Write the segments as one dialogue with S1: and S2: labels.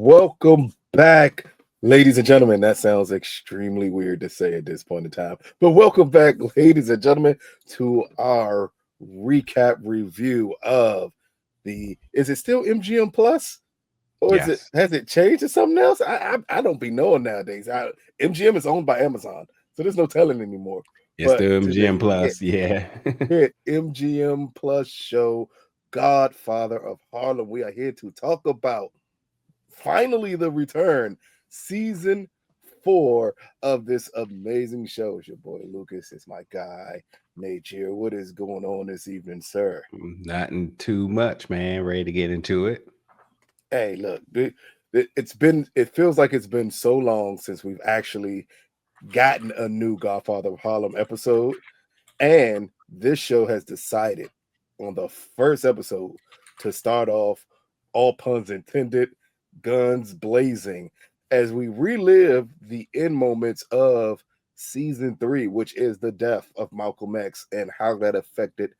S1: welcome back, ladies and gentlemen. That sounds extremely weird to say at this point in time, but welcome back, ladies and gentlemen, to our recap review of the. Is it still MGM Plus, or is it
S2: Yes.
S1: has it changed to something else? I don't be knowing nowadays. MGM is owned by Amazon, so there's no telling anymore.
S2: It's
S1: But
S2: the
S1: today
S2: MGM
S1: we
S2: Plus. Yeah.
S1: hit MGM Plus show Godfather of Harlem. We are here to talk about finally the return, season 4 of this amazing show. It's your boy Lucas. It's my guy Nate here. What is going on this evening, sir?
S2: Nothing too much, man. Ready to get into it.
S1: Hey, look, it feels like it's been so long since we've actually gotten a new Godfather of Harlem episode, and this show has decided on the first episode to start off, all puns intended, guns blazing, as we relive the end moments of season 3, which is the death of Malcolm X and how that affected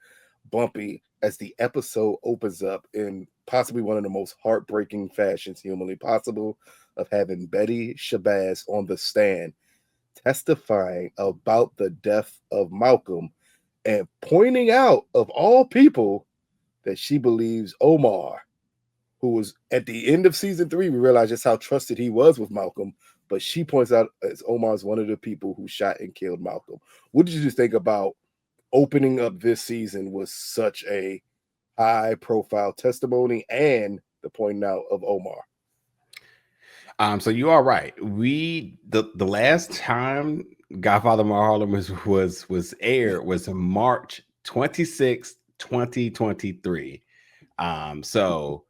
S1: Bumpy, as the episode opens up in possibly one of the most heartbreaking fashions humanly possible, of having Betty Shabazz on the stand testifying about the death of Malcolm and pointing out, of all people, that she believes Omar, who was at the end of season 3, we realized just how trusted he was with Malcolm. But she points out as Omar is one of the people who shot and killed Malcolm. What did you just think about opening up this season with such a high profile testimony and the pointing out of Omar?
S2: So you are right. The last time Godfather of Harlem was aired was March 26th, 2023. So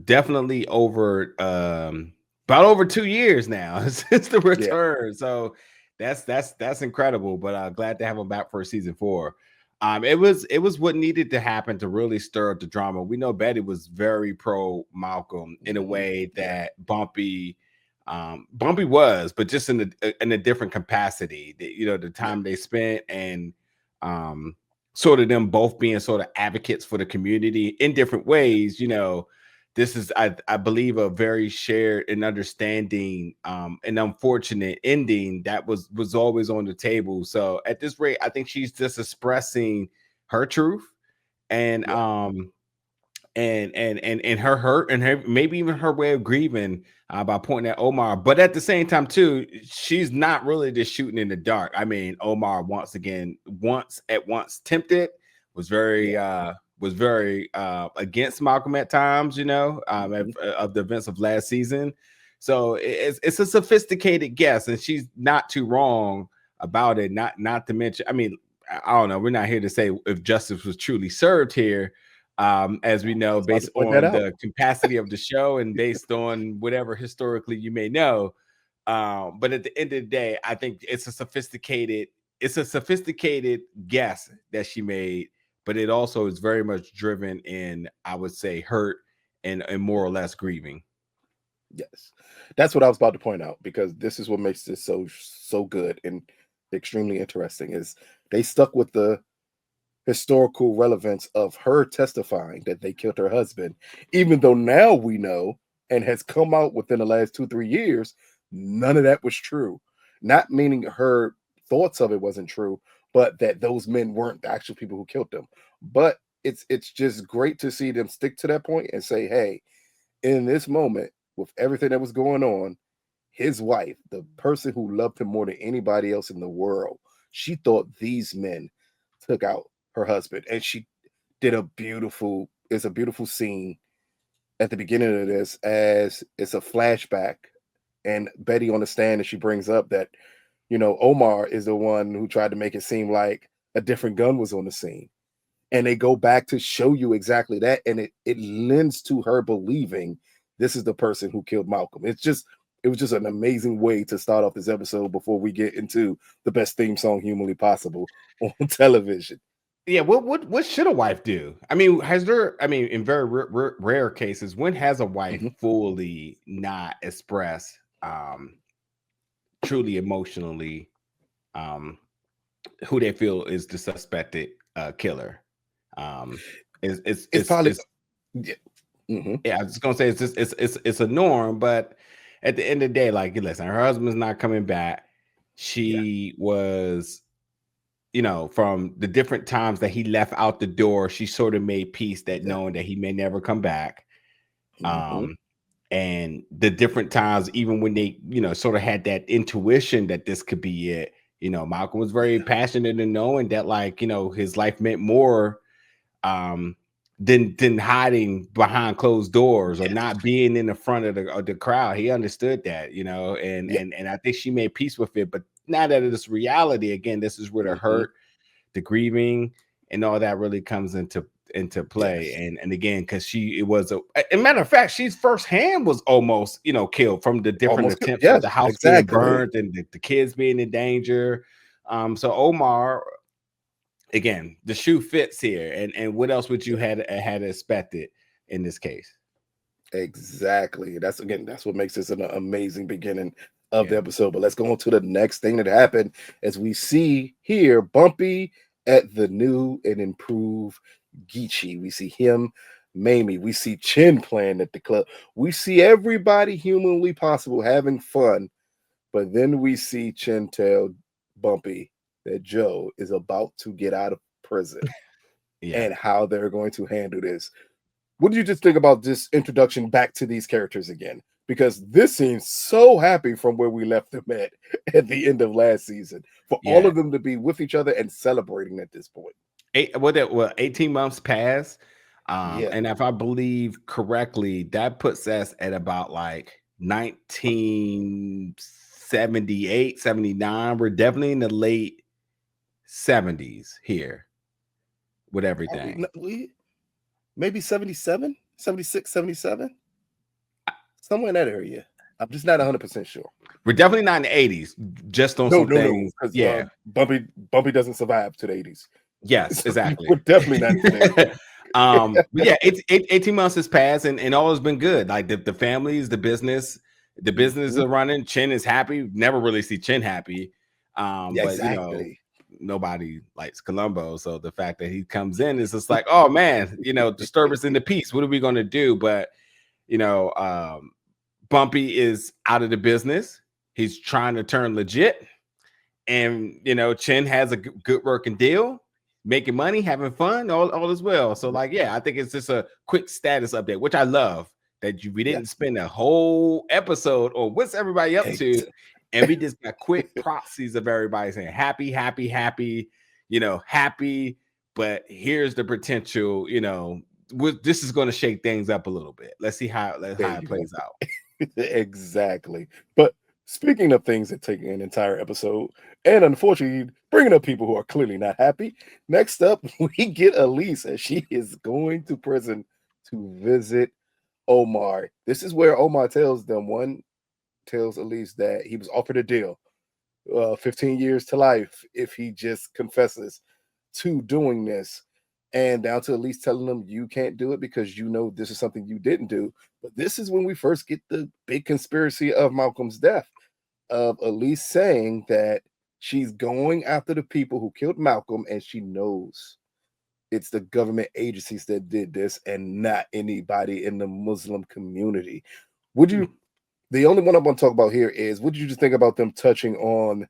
S2: definitely over about over 2 years now since the
S1: Yeah.
S2: return. So that's incredible. But glad to have him back for season 4. It was what needed to happen to really stir up the drama. We know Betty was very pro Malcolm in a way that Bumpy was, but just in a different capacity. The time they spent and sort of them both being sort of advocates for the community in different ways. This is I believe a very shared and understanding an unfortunate ending that was always on the table. So at this rate, I think she's just expressing her truth and
S1: Yeah.
S2: and her hurt and her maybe even her way of grieving by pointing at Omar. But at the same time too, she's not really just shooting in the dark. I mean, Omar once tempted, was very against Malcolm at times, of the events of last season. So it's a sophisticated guess, and she's not too wrong about it. Not to mention, I mean, I don't know. We're not here to say if justice was truly served here, as we
S1: I
S2: know,
S1: was about
S2: based
S1: to point that
S2: on
S1: out.
S2: the capacity of the show and based on whatever historically you may know. But at the end of the day, I think it's a sophisticated guess that she made, but it also is very much driven in, I would say, hurt and more or less grieving.
S1: Yes, that's what I was about to point out, because this is what makes this so good and extremely interesting. Is they stuck with the historical relevance of her testifying that they killed her husband, even though now we know, and has come out within the last 2-3 years, none of that was true. Not meaning her thoughts of it wasn't true, but that those men weren't the actual people who killed them. But it's just great to see them stick to that point and say, hey, in this moment, with everything that was going on, his wife, the person who loved him more than anybody else in the world, she thought these men took out her husband. And she did it's a beautiful scene at the beginning of this, as it's a flashback and Betty on the stand, and she brings up that, Omar is the one who tried to make it seem like a different gun was on the scene. And they go back to show you exactly that. And it lends to her believing this is the person who killed Malcolm. It was just an amazing way to start off this episode before we get into the best theme song humanly possible on television.
S2: Yeah, what should a wife do? I mean, in very rare cases, when has a wife
S1: Mhm.
S2: fully not expressed truly emotionally um who they feel is the suspected killer? Um is
S1: It's probably, yeah,
S2: Yeah, I was just gonna say it's just it's a norm, but at the end of the day, like, listen, her husband's not coming back. She was, from the different times that he left out the door, she sort of made peace that knowing that he may never come back. And the different times, even when they, sort of had that intuition that this could be it, Malcolm was very passionate in knowing that, like, his life meant more than hiding behind closed doors or not being in the front of the crowd. He understood that, and I think she made peace with it. But now that it's reality, again, this is where the hurt, the grieving, and all that really comes into play. And again, because it was a matter of fact, she's first hand was almost killed from the different attempts of the house being burned and the kids being in danger. So Omar, again, the shoe fits here. And what else would you had expected in this case?
S1: Exactly. That's what makes this an amazing beginning of the episode. But let's go on to the next thing that happened as we see here Bumpy at the new and improved Geechee. We see him, Mamie. We see Chin playing at the club. We see everybody humanly possible having fun. But then we see Chin tell Bumpy that Joe is about to get out of prison and how they're going to handle this. What did you just think about this introduction back to these characters again? Because this seems so happy from where we left them at the end of last season for all of them to be with each other and celebrating at this point.
S2: 18 months passed. And if I believe correctly, that puts us at about like 1978, 79. We're definitely in the late 70s here with everything.
S1: Maybe 77, 76, 77, somewhere in that area. I'm just not 100% sure.
S2: We're definitely not in the 80s, just on some things.
S1: Bumpy doesn't survive to the 80s.
S2: Yes, exactly.
S1: We're definitely not in the 80s.
S2: But yeah, 18 months has passed and all has been good. Like the families, the business is running. Chin is happy. Never really see Chin happy. But nobody likes Colombo. So the fact that he comes in is just like, oh man, disturbance in the peace. What are we going to do? But Bumpy is out of the business. He's trying to turn legit. And Chin has a good working deal, making money, having fun, all as well. So I think it's just a quick status update, which I love that we didn't spend a whole episode on what's everybody up to. And we just got quick proxies of everybody saying happy, happy, happy, happy. But here's the potential, this is going to shake things up a little bit. Let's see how it plays out.
S1: Exactly. But speaking of things that take an entire episode, and unfortunately bringing up people who are clearly not happy, next up we get Elise as she is going to prison to visit Omar. This is where Omar tells Elise that he was offered a deal, 15 years to life if he just confesses to doing this. And down to Elise telling him you can't do it because this is something you didn't do. But this is when we first get the big conspiracy of Malcolm's death, of Elise saying that she's going after the people who killed Malcolm, and she knows it's the government agencies that did this and not anybody in the Muslim community. The only one I want to talk about here is, what did you just think about them touching on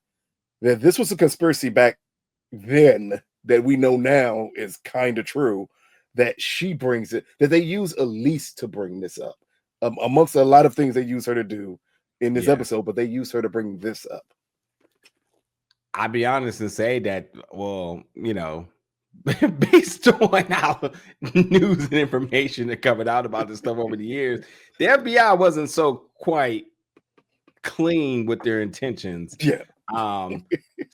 S1: that this was a conspiracy back then that we know now is kind of true, that she brings it, that they use Elise to bring this up, amongst a lot of things they use her to do in this episode, but they use her to bring this up.
S2: I'll be honest and say that, based on how news and information that covered out about this stuff over the years, the FBI wasn't so quite clean with their intentions. So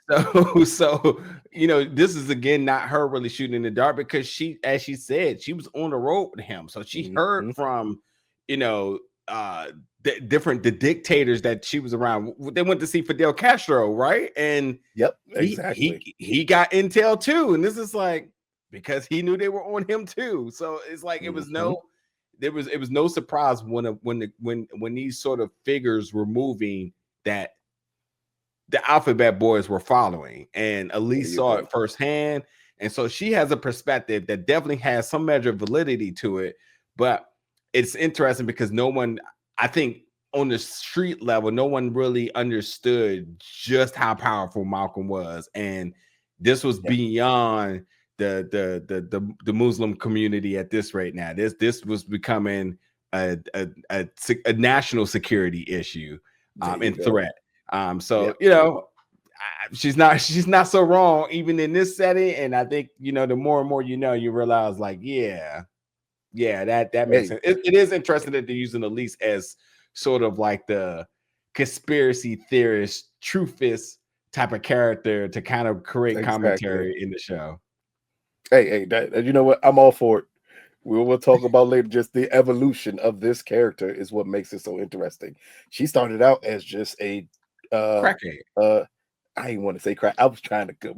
S2: this is again not her really shooting in the dark, because she, as she said, she was on the road with him, so she heard from the dictators that she was around. They went to see Fidel Castro, right? And
S1: exactly.
S2: He got intel too, and this is like because he knew they were on him too. So it's like it was no surprise when these sort of figures were moving that the Alphabet Boys were following, and Elise saw it firsthand, and so she has a perspective that definitely has some measure of validity to it. But it's interesting because no one, I think, on the street level, no one really understood just how powerful Malcolm was, and this was beyond the Muslim community at this rate. Now, this was becoming a national security issue and threat. So you know, she's not so wrong even in this setting. And I think, you know, the more and more you realize, like, that makes sense. It is interesting that they're using Elise as sort of like the conspiracy theorist, truthist type of character to kind of create commentary in the show.
S1: Hey, you know what? I'm all for it. We'll talk about later. Just the evolution of this character is what makes it so interesting. She started out as just a
S2: crackhead.
S1: I didn't want to say crack. I was trying to come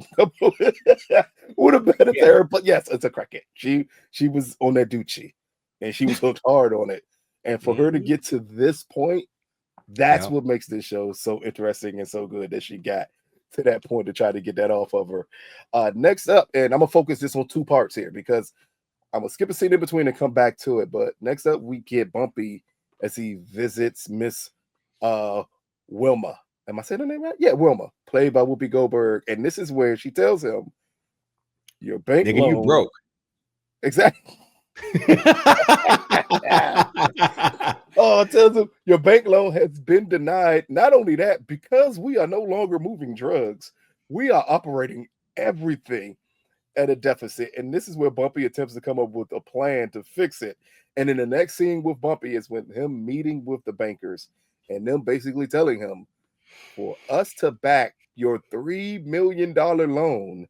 S1: with a better term, but yes, it's a crackhead. She was on that Ducci, and she was hooked hard on it. And for her to get to this point, that's what makes this show so interesting and so good that she got to that point to try to get that off of her. Next up, and I'm gonna focus this on two parts here because I'm gonna skip a scene in between and come back to it. But next up, we get Bumpy as he visits Miss Wilma. Am I saying her name right? Yeah, Wilma, played by Whoopi Goldberg. And this is where she tells him, your bank loan.
S2: You broke.
S1: Exactly. Tells him your bank loan has been denied. Not only that, because we are no longer moving drugs, we are operating everything at a deficit. And this is where Bumpy attempts to come up with a plan to fix it. And in the next scene with Bumpy is with him meeting with the bankers and them basically telling him, for us to back your $3 million loan,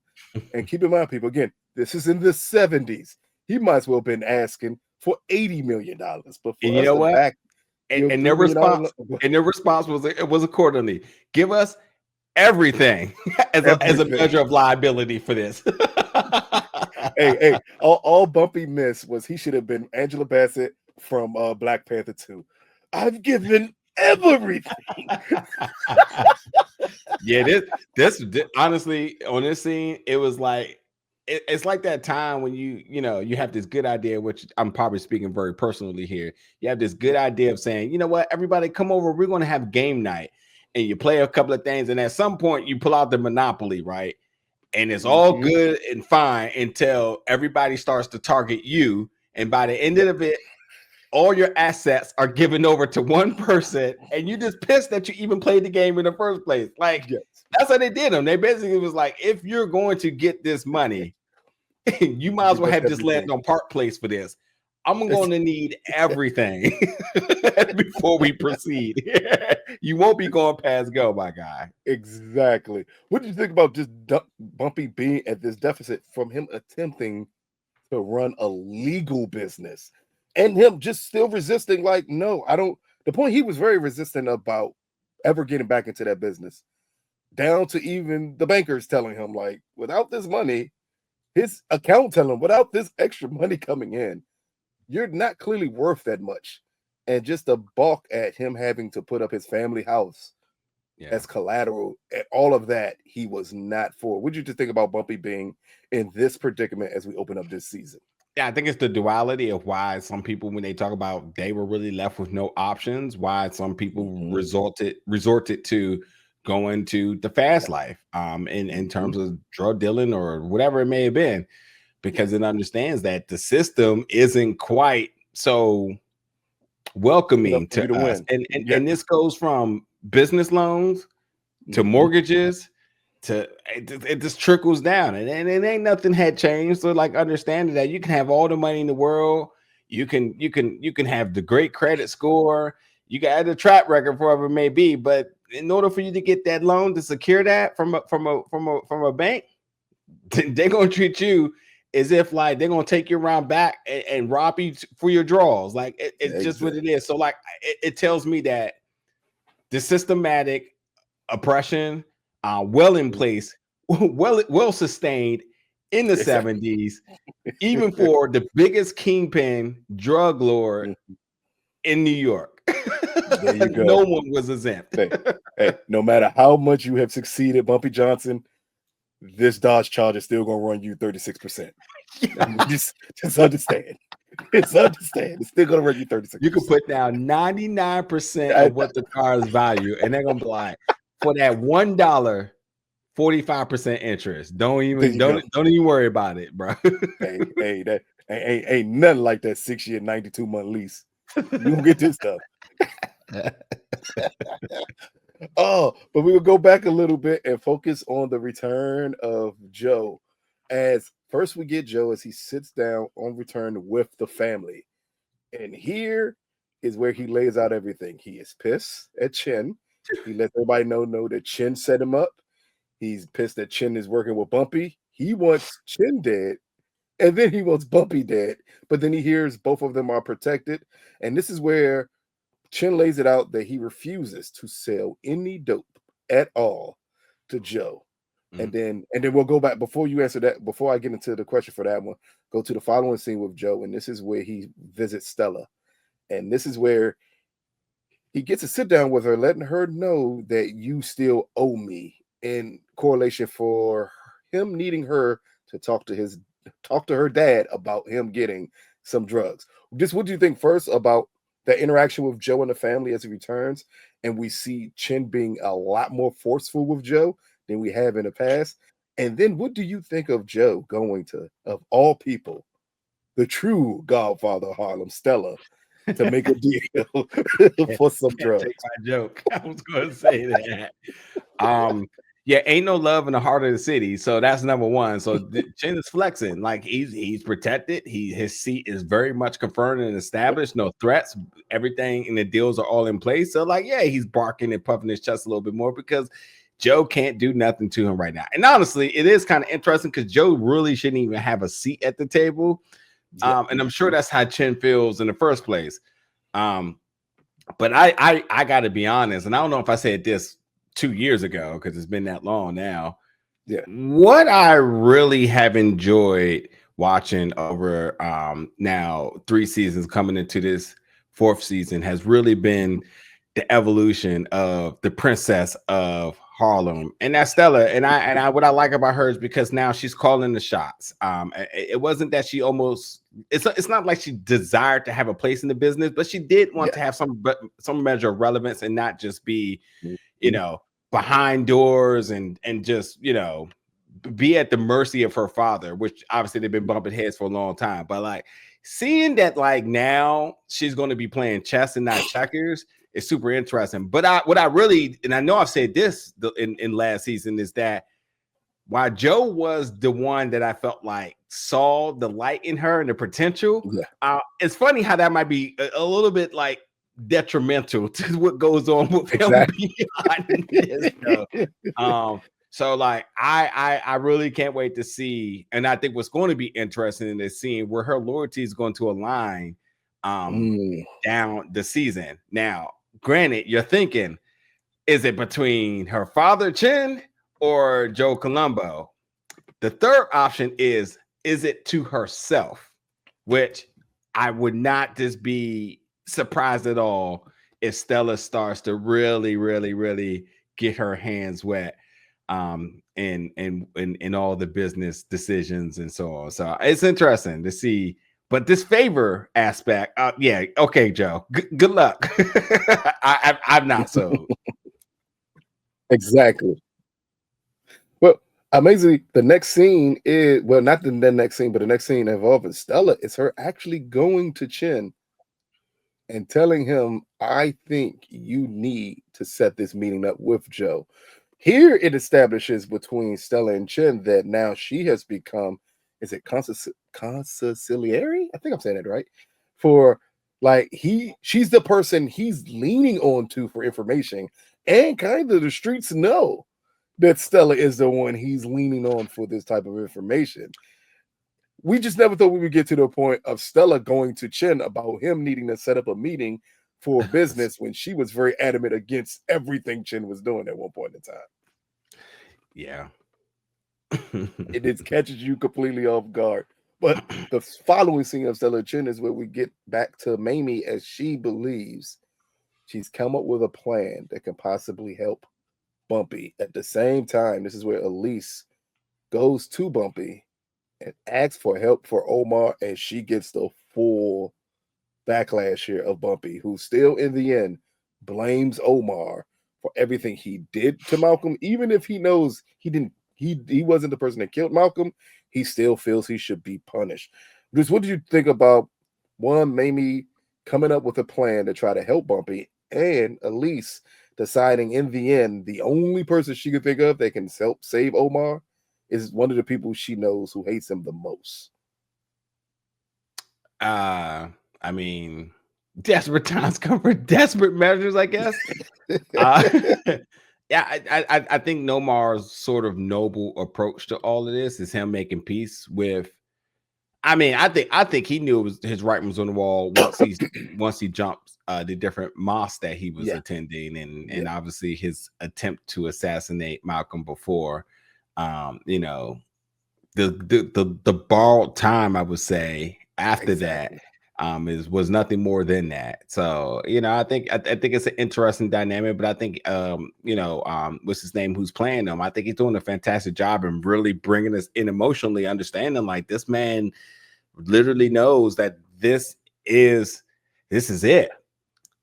S1: and keep in mind, people, again, this is in the 70s. He might as well have been asking for $80 million. But for
S2: you know what?
S1: Back
S2: and their response was accordingly. Give us everything as a measure of liability for this.
S1: hey, all Bumpy missed was he should have been Angela Bassett from Black Panther 2. I've given everything.
S2: This honestly, on this scene, it was like it's like that time when you have this good idea, which I'm probably speaking very personally here. You have this good idea of saying, you know what, everybody come over, we're going to have game night, and you play a couple of things, and at some point you pull out the Monopoly, right? And it's all good and fine until everybody starts to target you, and by the end of it, all your assets are given over to one person, and you just pissed that you even played the game in the first place. Like, that's how they did them. They basically was like, if you're going to get this money, you might as well have this land on Park Place for this. I'm going to need everything before we proceed. You won't be going past go, my guy.
S1: Exactly. What do you think about just Bumpy being at this deficit from him attempting to run a legal business? And him just still resisting, like, no, I don't. The point, he was very resistant about ever getting back into that business, down to even the bankers telling him, like, without this money, his account telling him, without this extra money coming in, you're not clearly worth that much. And just a balk at him having to put up his family house as collateral, and all of that, he was not for. What did you just think about Bumpy being in this predicament as we open up this season?
S2: Yeah, I think it's the duality of why some people, when they talk about they were really left with no options, why some people resorted to going to the fast life in terms of drug dealing or whatever it may have been, because it understands that the system isn't quite so welcoming to us. And this goes from business loans to mortgages to it just trickles down, and it ain't nothing had changed. So, like, understanding that you can have all the money in the world, you can have the great credit score, you got the track record, whatever it may be, but in order for you to get that loan to secure that from a bank, they're gonna treat you as if like they're gonna take you around back and rob you for your draws. Like it's just what it is. So like it tells me that the systematic oppression, well in place, well sustained in the 70s, even for the biggest kingpin drug lord in New York.
S1: There you go.
S2: No one was exempt.
S1: Hey, no matter how much you have succeeded, Bumpy Johnson, this Dodge Charger is still gonna run you 36%. Just understand. It's understand. It's still gonna run you 36.
S2: You could put down 99% of what the car is value, and they're gonna be like, for that $1, 45% interest. Don't even worry about it, bro.
S1: Hey, that ain't nothing like that 6-year, 92-month lease. You gonna get this stuff. Oh, but we will go back a little bit and focus on the return of Joe. As first we get Joe as he sits down on return with the family. And here is where he lays out everything. He is pissed at Chin. He lets everybody know that Chin set him up. He's pissed that Chin is working with Bumpy. He wants Chin dead, and then he wants Bumpy dead. But then he hears both of them are protected. And this is where Chin lays it out that he refuses to sell any dope at all to Joe. And then we'll go back before you answer that. Before I get into the question for that one, go to the following scene with Joe, and this is where he visits Stella, and this is where he gets to sit down with her, letting her know that you still owe me, in correlation for him needing her to talk to her dad about him getting some drugs. Just what do you think first about the interaction with Joe and the family as he returns, and we see Chin being a lot more forceful with Joe than we have in the past? And then what do you think of Joe going to, of all people, the true Godfather of Harlem, Stella, to make a deal for some drugs?
S2: Take my joke. I was going to say that. Yeah, ain't no love in the heart of the city. So that's number one. So Chin is flexing. Like he's protected. His seat is very much confirmed and established. No threats. Everything in the deals are all in place. So like, yeah, he's barking and puffing his chest a little bit more because Joe can't do nothing to him right now. And honestly, it is kind of interesting because Joe really shouldn't even have a seat at the table. And I'm sure that's how Chin feels in the first place. But I got to be honest, and I don't know if I said this 2 years ago because it's been that long now.
S1: Yeah.
S2: What I really have enjoyed watching over now 3 seasons coming into this 4th season has really been the evolution of the princess of Harlem, and that's Stella. And I what I like about her is because now she's calling the shots. It wasn't that she almost it's not like she desired to have a place in the business, but she did want to have some measure of relevance and not just be, you know, behind doors and just, you know, be at the mercy of her father, which obviously they've been bumping heads for a long time. But like seeing that like now she's going to be playing chess and not checkers is super interesting. But what I really, and I know I've said this in last season, is that while Joe was the one that I felt like saw the light in her and the potential, it's funny how that might be a little bit like detrimental to what goes on with him behind this. So like I really can't wait to see, and I think what's going to be interesting in this scene where her loyalty is going to align down the season. Now, granted, you're thinking, is it between her father Chin or Joe Colombo? The third option is it to herself, which I would not just be surprised at all if Stella starts to really get her hands wet in all the business decisions and so on. So it's interesting to see. But this favor aspect, yeah, okay, Joe, good luck. I'm not so.
S1: Exactly. Well, amazingly, the next scene is, well, not the next scene, but the next scene involving Stella is her actually going to Chin and telling him, I think you need to set this meeting up with Joe. Here it establishes between Stella and Chin that now she has become, is it consigliere? I think I'm saying it right. For like she's the person he's leaning on to for information, and kind of the streets know that Stella is the one he's leaning on for this type of information. We just never thought we would get to the point of Stella going to Chin about him needing to set up a meeting for business when she was very adamant against everything Chin was doing at one point in time.
S2: Yeah.
S1: It catches you completely off guard. But the following scene of Stella and Chin is where we get back to Mamie as she believes she's come up with a plan that can possibly help Bumpy. At the same time, this is where Elise goes to Bumpy and asks for help for Omar, and she gets the full backlash here of Bumpy, who still in the end blames Omar for everything he did to Malcolm, even if he knows he wasn't the person that killed Malcolm. He still feels he should be punished. Because what do you think about one, Mamie coming up with a plan to try to help Bumpy, and Elise deciding in the end the only person she could think of that can help save Omar is one of the people she knows who hates him the most?
S2: I mean, desperate times come for desperate measures, I guess. Yeah, I think Nomar's sort of noble approach to all of this is him making peace with. I mean, I think he knew it was his writing was on the wall once he jumped the different mosques that he was attending, and obviously his attempt to assassinate Malcolm before, you know, the borrowed time, I would say, after that was nothing more than that. So, you know, I think it's an interesting dynamic, but I think what's his name who's playing them, I think he's doing a fantastic job and really bringing us in emotionally, understanding like this man literally knows that this is it,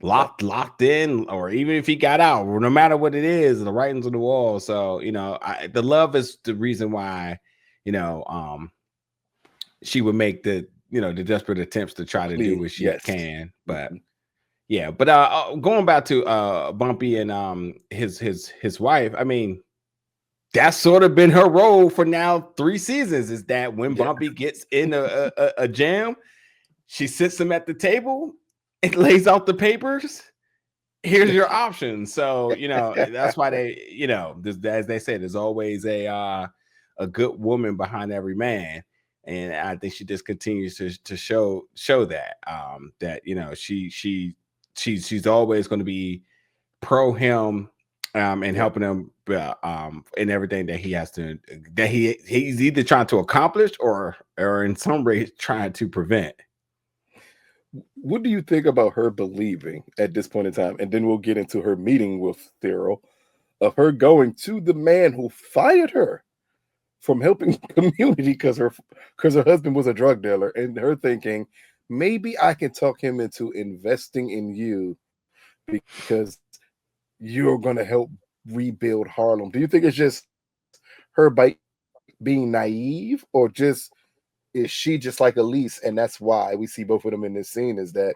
S2: locked in, or even if he got out, no matter what it is, the writing's on the wall. So, you know, the love is the reason why, you know, she would make the desperate attempts to try to do what she can. But yeah, but going back to Bumpy and his wife, I mean, that's sort of been her role for now 3 seasons, is that when Bumpy gets in a jam, she sits him at the table and lays out the papers. Here's your options. So, you know, that's why they, you know, as they say, there's always a good woman behind every man. And I think she just continues to show that that, you know, she's always going to be pro him and helping him in everything that he has to, that he's either trying to accomplish or in some way trying to prevent.
S1: What do you think about her believing at this point in time? And then we'll get into her meeting with Thero, of her going to the man who fired her from helping the community because her husband was a drug dealer, and her thinking, maybe I can talk him into investing in you because you're going to help rebuild Harlem. Do you think it's just her by being naive, or just is she just like Elise, and that's why we see both of them in this scene, is that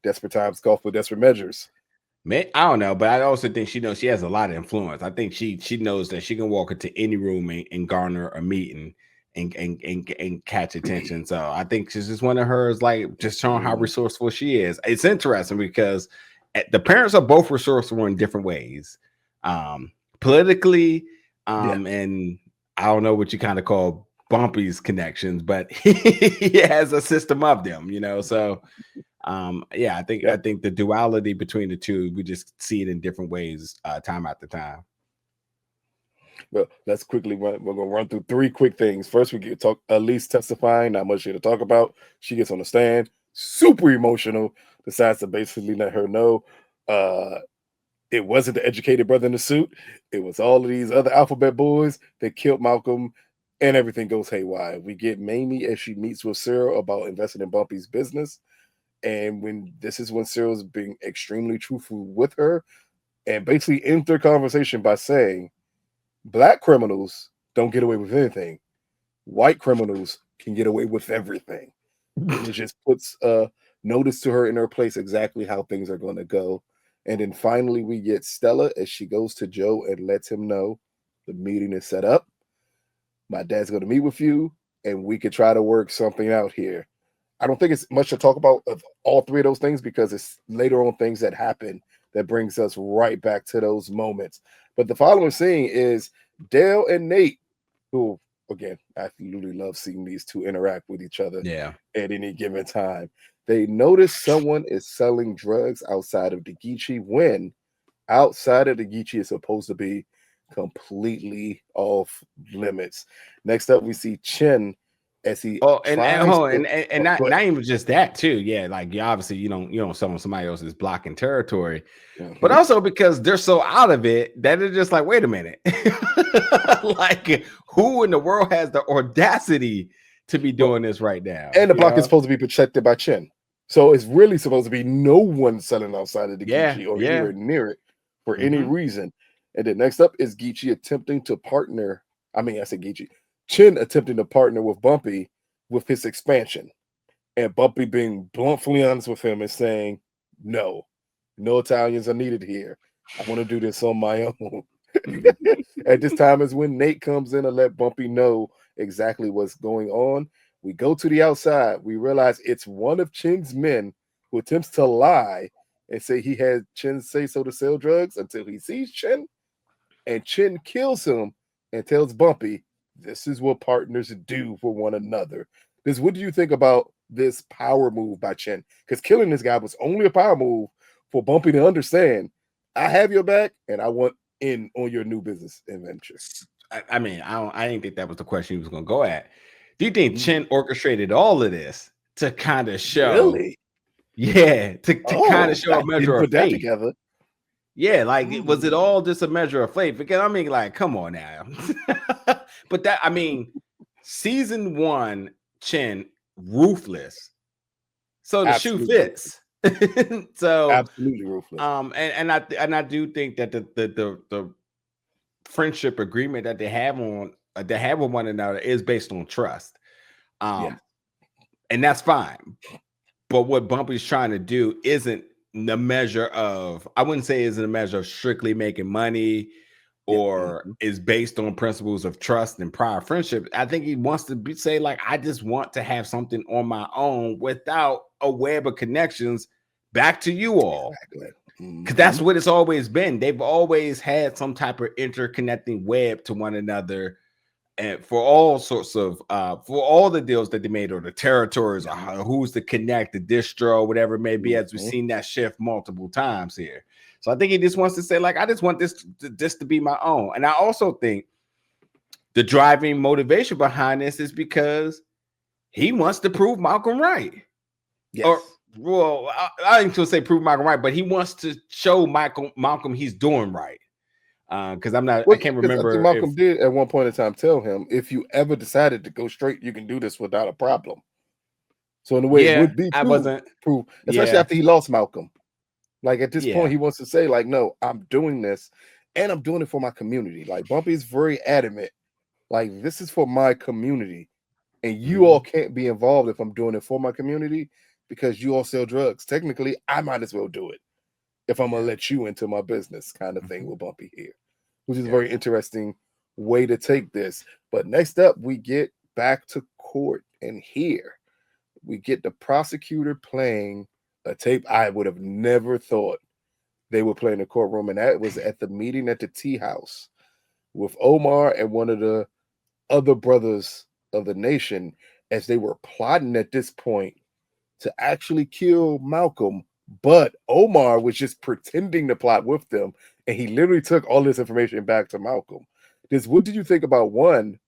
S1: desperate times call for desperate measures?
S2: Man, I don't know, but I also think she knows she has a lot of influence. I think she knows that she can walk into any room and garner a meeting and catch attention. So I think she's just one of hers, like just showing how resourceful she is. It's interesting because the parents are both resourceful in different ways, politically, and I don't know what you kind of call Bumpy's connections, but he has a system of them, you know. So I think the duality between the two, we just see it in different ways time after time.
S1: Well, let's quickly we're gonna run through 3 quick things. First, we get talk Elise testifying, not much here to talk about. She gets on the stand, super emotional, decides to basically let her know it wasn't the educated brother in the suit, it was all of these other alphabet boys that killed Malcolm, and everything goes haywire. We get Mamie as she meets with Cyril about investing in Bumpy's business. And when Cyril's being extremely truthful with her, and basically ends their conversation by saying, Black criminals don't get away with anything. White criminals can get away with everything. And it just puts notice to her in her place exactly how things are going to go. And then finally we get Stella as she goes to Joe and lets him know the meeting is set up. My dad's going to meet with you, and we could try to work something out here. I don't think it's much to talk about of all 3 of those things, because it's later on things that happen that brings us right back to those moments. But the following scene is Dale and Nate, who, again, I absolutely love seeing these two interact with each other at any given time. They notice someone is selling drugs outside of the Geechee, when outside of the Geechee is supposed to be completely off limits. Next up, we see Chin as he
S2: not even just that too. Yeah, like obviously you don't sell on somebody else's blocking territory, but also because they're so out of it that they're just like, wait a minute, like who in the world has the audacity to be doing this right now.
S1: And the block is supposed to be protected by Chin. So it's really supposed to be no one selling outside of the Geechee or anywhere near it for any reason. And then next up is Geechee attempting to partner. I said Geechee. Chin attempting to partner with Bumpy with his expansion. And Bumpy being bluntly honest with him and saying, no Italians are needed here. I want to do this on my own. At this time is when Nate comes in and let Bumpy know exactly what's going on. We go to the outside. We realize it's one of Chin's men who attempts to lie and say he had Chin say so to sell drugs until he sees Chin. And Chin kills him and tells Bumpy, this is what partners do for one another. What do you think about this power move by Chin? Because killing this guy was only a power move for Bumpy to understand, I have your back and I want in on your new business adventure.
S2: I didn't think that was the question he was going to go at. Do you think Chin orchestrated all of this to kind of show?
S1: Really?
S2: Yeah, to kind of show a measure of faith.
S1: Together.
S2: Yeah, like was it all just a measure of faith? Because like, come on now. But season 1, Chin ruthless. So the shoe fits. So
S1: absolutely ruthless.
S2: And I do think that the friendship agreement that they have with one another is based on trust. And that's fine. But what Bumpy's trying to do isn't the measure of, I wouldn't say is a measure of strictly making money or is based on principles of trust and prior friendship. I think he wants to say like, I just want to have something on my own without a web of connections back to you all. Because that's what it's always been. They've always had some type of interconnecting web to one another, and for all sorts of for all the deals that they made, or the territories, or who's to connect, the distro, whatever it may be, as we've seen that shift multiple times here. So I think he just wants to say, like, I just want this to be my own. And I also think the driving motivation behind this is because he wants to prove Malcolm right.
S1: Yes.
S2: Or, well, I ain't gonna say prove Malcolm right, but he wants to show Malcolm he's doing right. Because I can't remember.
S1: Malcolm did at one point in time tell him, if you ever decided to go straight, you can do this without a problem. So in a way, it would be proof, especially after he lost Malcolm. Like at this point, he wants to say, like, no, I'm doing this, and I'm doing it for my community. Like Bumpy's very adamant, like this is for my community, and you all can't be involved if I'm doing it for my community because you all sell drugs. Technically, I might as well do it if I'm gonna let you into my business, kind of thing with Bumpy here, which is a very interesting way to take this. But next up, we get back to court, and here we get the prosecutor playing a tape I would have never thought they would play in the courtroom, and that was at the meeting at the tea house with Omar and one of the other brothers of the nation, as they were plotting at this point to actually kill Malcolm. But Omar was just pretending to plot with them, and he literally took all this information back to Malcolm. What did you think about, one,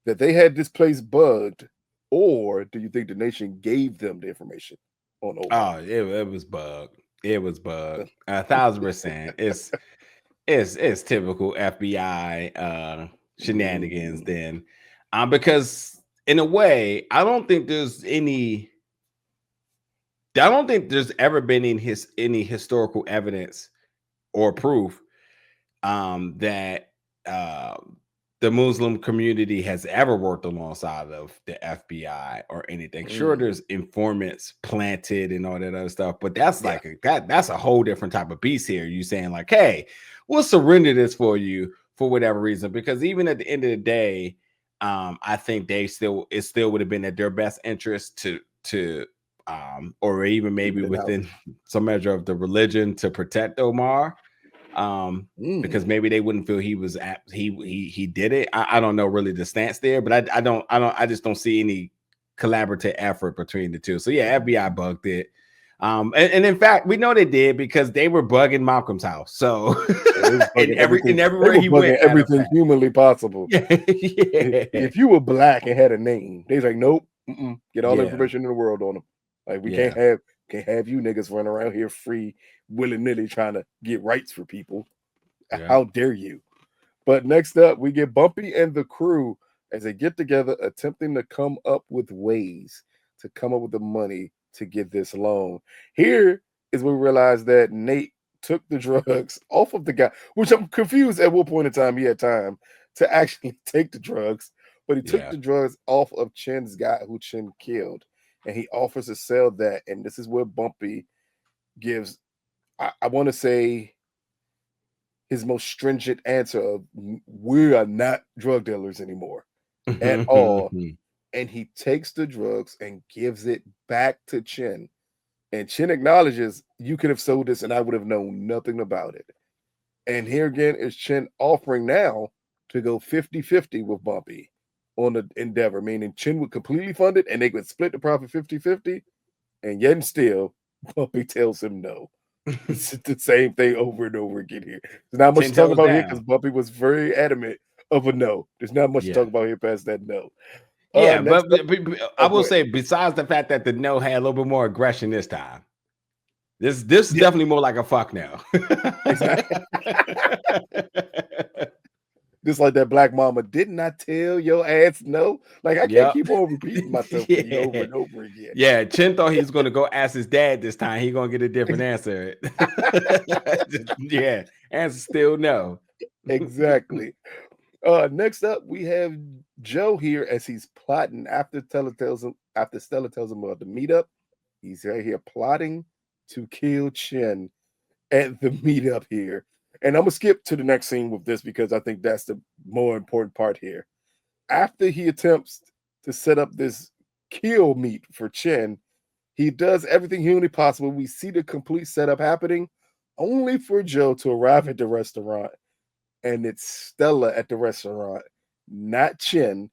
S1: that they had this place bugged, or do you think the nation gave them the information on Omar?
S2: Oh, it was bugged. It was bugged. 1,000%. It's typical FBI shenanigans then. Because in a way, I don't think there's ever been any historical evidence or proof that the Muslim community has ever worked alongside of the FBI or anything. Sure, there's informants planted and all that other stuff, but that's that's a whole different type of beast here. You saying like, hey, we'll surrender this for you for whatever reason, because even at the end of the day, I think it still would have been at their best interest to or even maybe within some measure of the religion to protect Omar. Because maybe they wouldn't feel he did it. I don't know really the stance there, but I just don't see any collaborative effort between the two. So yeah, FBI bugged it. And in fact, we know they did because they were bugging Malcolm's house. So everywhere he went,
S1: everything humanly possible. If you were black and had a name, they was like, nope, get all the information in the world on them. Like we can't have you niggas running around here free, willy-nilly trying to get rights for people. How dare you? But next up, we get Bumpy and the crew as they get together, attempting to come up with ways to come up with the money to get this loan. Here is when we realize that Nate took the drugs off of the guy, which I'm confused at what point in time he had time to actually take the drugs, but he took
S2: Yeah.
S1: the drugs off of Chin's guy who Chin killed, and he offers to sell that. And this is where Bumpy gives, I want to say, his most stringent answer of we are not drug dealers anymore at all. And he takes the drugs and gives it back to Chin. And Chin acknowledges, you could have sold this and I would have known nothing about it. And here again is Chin offering now to go 50-50 with Bumpy on the endeavor, meaning Chin would completely fund it and they would split the profit 50-50. And yet and still, Bumpy tells him no. It's the same thing over and over again here. There's not much
S2: Ten
S1: to talk
S2: toes
S1: about here because
S2: down.
S1: Bumpy was very adamant of a no. There's not much to
S2: Yeah.
S1: talk about here past that no.
S2: Yeah,
S1: Next
S2: but
S1: up,
S2: I
S1: go
S2: will
S1: ahead.
S2: say, besides the fact that the no had a little bit more aggression this time, this is
S1: Yeah.
S2: definitely more like a fuck no.
S1: Exactly. Just like that black mama, didn't I tell your ass no? Like I can't
S2: Yep.
S1: keep on repeating myself to you over and over again.
S2: Yeah, Chin thought he was going to go ask his dad this time. He going to get a different answer. Yeah, answer still no.
S1: Exactly. Next up, we have Joe here as he's plotting after Stella tells him about the meetup. He's right here plotting to kill Chin at the meetup here. And I'm gonna skip to the next scene with this because I think that's the more important part here. After he attempts to set up this kill meet for Chin, he does everything humanly possible. We see the complete setup happening, only for Joe to arrive at the restaurant, and it's Stella at the restaurant, not Chin.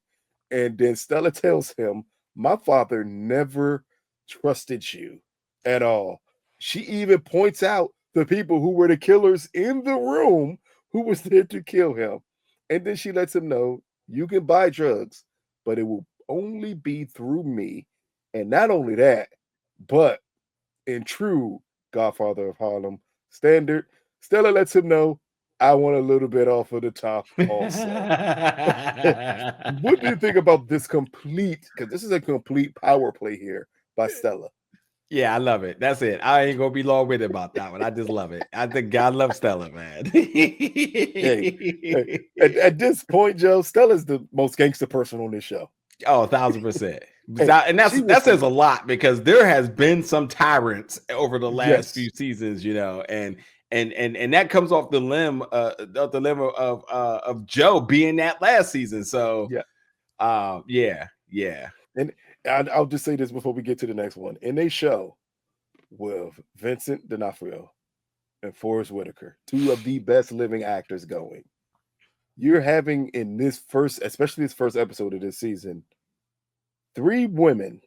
S1: And then Stella tells him, my father never trusted you at all. She even points out the people who were the killers in the room who was there to kill him. And then she lets him know, you can buy drugs, but it will only be through me. And not only that, but in true Godfather of Harlem standard, Stella lets him know, I want a little bit off of the top also. What do you think about this complete? Because this is a complete power play here by Stella.
S2: Yeah, I love it. That's it. I ain't gonna be long with it about that one. I just love it. I think God loves Stella, man.
S1: Hey, at this point, Joe, Stella's the most gangster person on this show.
S2: Oh, 1,000%.
S1: Hey,
S2: And that says a lot because there has been some tyrants over the last few
S1: yes,
S2: seasons, and that comes off the limb of Joe being that last season. So
S1: yeah.
S2: yeah.
S1: And I'll just say this before we get to the next one. In a show with Vincent D'Onofrio and Forrest Whitaker, two of the best living actors going, you're having in this first, especially this first episode of this season, three women,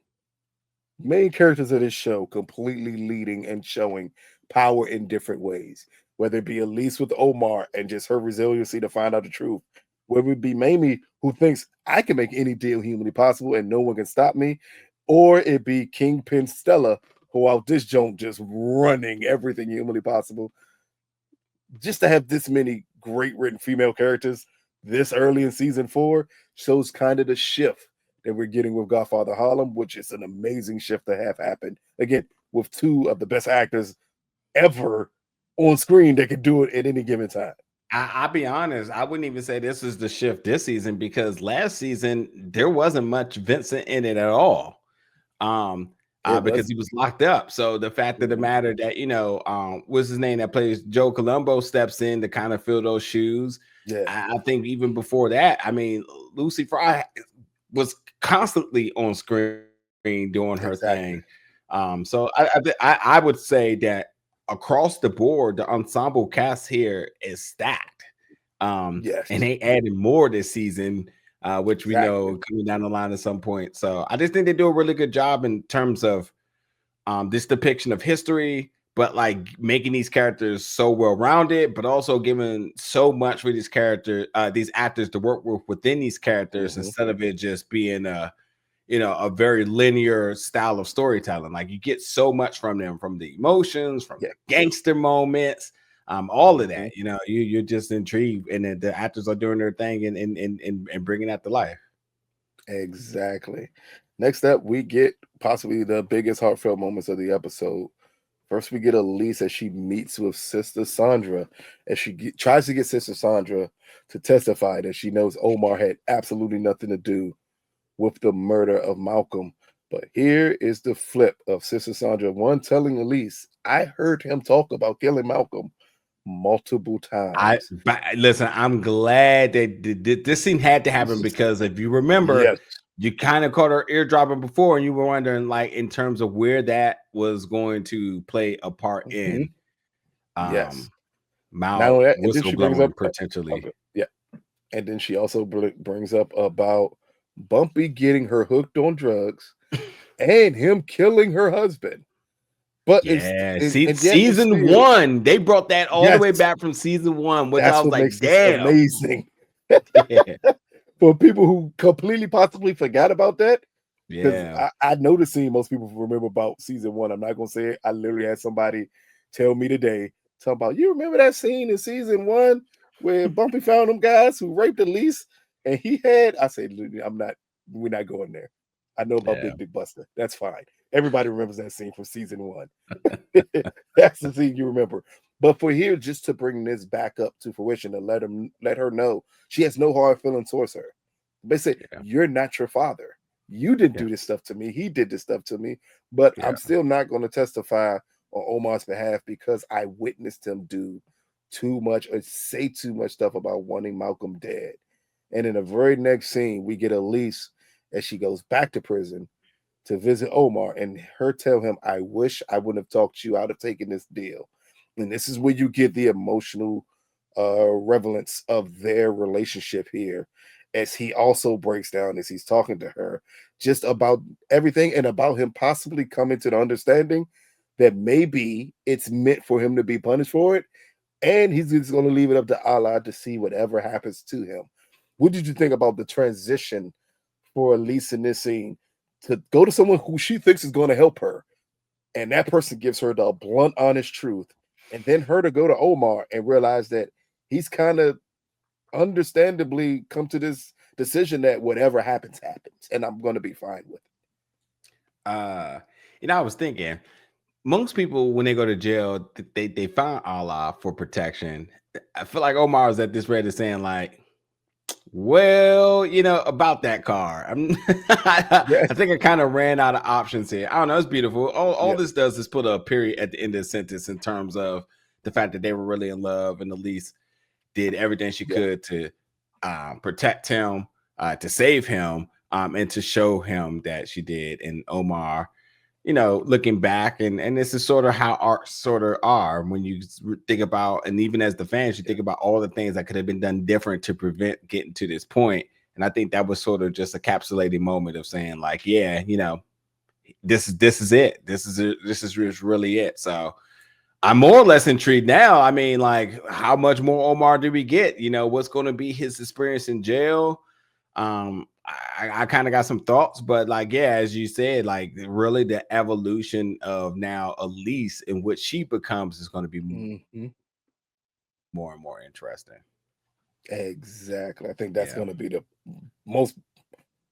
S1: main characters of this show, completely leading and showing power in different ways. Whether it be Elise with Omar and just her resiliency to find out the truth, whether it be Mamie who thinks I can make any deal humanly possible and no one can stop me, or it be Kingpin Stella who out this joint just running everything humanly possible. Just to have this many great written female characters this early in season 4 shows kind of the shift that we're getting with Godfather Harlem, which is an amazing shift to have happen. Again, with two of the best actors ever on screen that could do it at any given time.
S2: I'll be honest, I wouldn't even say this is the shift this season because last season there wasn't much Vincent in it at all. Because he was locked up. So the fact of the matter that, what's his name that plays Joe Colombo steps in to kind of fill those shoes.
S1: Yeah.
S2: I think even before that, I mean, Lucy Fry was constantly on screen doing her thing. So I would say that across the board, the ensemble cast here is stacked.
S1: Yes.
S2: And they added more this season, which we know coming down the line at some point. So I just think they do a really good job in terms of this depiction of history, but like making these characters so well rounded, but also giving so much for these characters, these actors to work with within these characters instead of it just being a very linear style of storytelling. Like you get so much from them, from the emotions, from the gangster moments, all of that. You're just intrigued, and then the actors are doing their thing and bringing that to life.
S1: Exactly. Next up, we get possibly the biggest heartfelt moments of the episode. First, we get Elise as she meets with Sister Sandra, as she tries to get Sister Sandra to testify that she knows Omar had absolutely nothing to do with the murder of Malcolm. But here is the flip of Sister Sandra, one telling Elise, I heard him talk about killing Malcolm multiple times.
S2: Listen, I'm glad that this scene had to happen because if you remember,
S1: Yes.
S2: you kind of caught her eardropping before, and you were wondering, like, in terms of where that was going to play a part
S1: Mhm.
S2: in
S1: Yes. Not
S2: Mal
S1: only that, and then she brings up,
S2: whistleblowing potentially.
S1: yeah, and then she also brings up about Bumpy getting her hooked on drugs and him killing her husband. But
S2: Yeah,
S1: and yet it's
S2: season
S1: still,
S2: one, they brought that all the
S1: yes,
S2: way back from season one, which I
S1: that's
S2: was
S1: what
S2: like,
S1: makes this
S2: damn.
S1: amazing.
S2: Yeah,
S1: For people who completely possibly forgot about that, because
S2: yeah,
S1: I know the scene most people remember about season one. I'm not gonna say it. I literally had somebody tell me today, talking about, you remember that scene in season one where Bumpy found them guys who raped Elise, and he had, I said, I'm not, we're not going there. I know about
S2: yeah,
S1: Big Dick Buster. That's fine. Everybody remembers that scene from season one. That's the scene you remember. But for here, just to bring this back up to fruition and let her know she has no hard feelings towards her. They say,
S2: yeah,
S1: you're not your father. You didn't
S2: yeah,
S1: do this stuff to me. He did this stuff to me. But
S2: yeah,
S1: I'm still not going to testify on Omar's behalf because I witnessed him do too much or say too much stuff about wanting Malcolm dead. And in the very next scene, we get Elise as she goes back to prison to visit Omar and her tell him, I wish I wouldn't have talked you out of taking this deal. And this is where you get the emotional relevance of their relationship here, as he also breaks down as he's talking to her just about everything and about him possibly coming to the understanding that maybe it's meant for him to be punished for it. And he's just going to leave it up to Allah to see whatever happens to him. What did you think about the transition for Elise in this scene to go to someone who she thinks is going to help her, and that person gives her the blunt, honest truth, and then her to go to Omar and realize that he's kind of understandably come to this decision that whatever happens, happens, and I'm going to be fine with
S2: uh I was thinking most people when they go to jail, they find Allah for protection. I feel like Omar is at this rate saying like, well, about that car.
S1: it. Yes,
S2: I think I kind of ran out of options here. I don't know. It's beautiful. All
S1: yeah,
S2: this does is put a period at the end of the sentence in terms of the fact that they were really in love and Elise did everything she
S1: yeah.
S2: could to protect him, to save him, and to show him that she did. And Omar, looking back, and this is sort of how arts sort of are when you think about, and even as the fans, you think about all the things that could have been done different to prevent getting to this point. And I think that was sort of just a capsulating moment of saying, like, yeah, this is it. This is really it. So I'm more or less intrigued now. I mean, like, how much more Omar do we get? What's going to be his experience in jail? I kind of got some thoughts, but like, yeah, as you said, like, really the evolution of now Elise and what she becomes is going to be
S1: Mhm.
S2: more and more interesting.
S1: Exactly. I think that's
S2: Yeah,
S1: going to be the most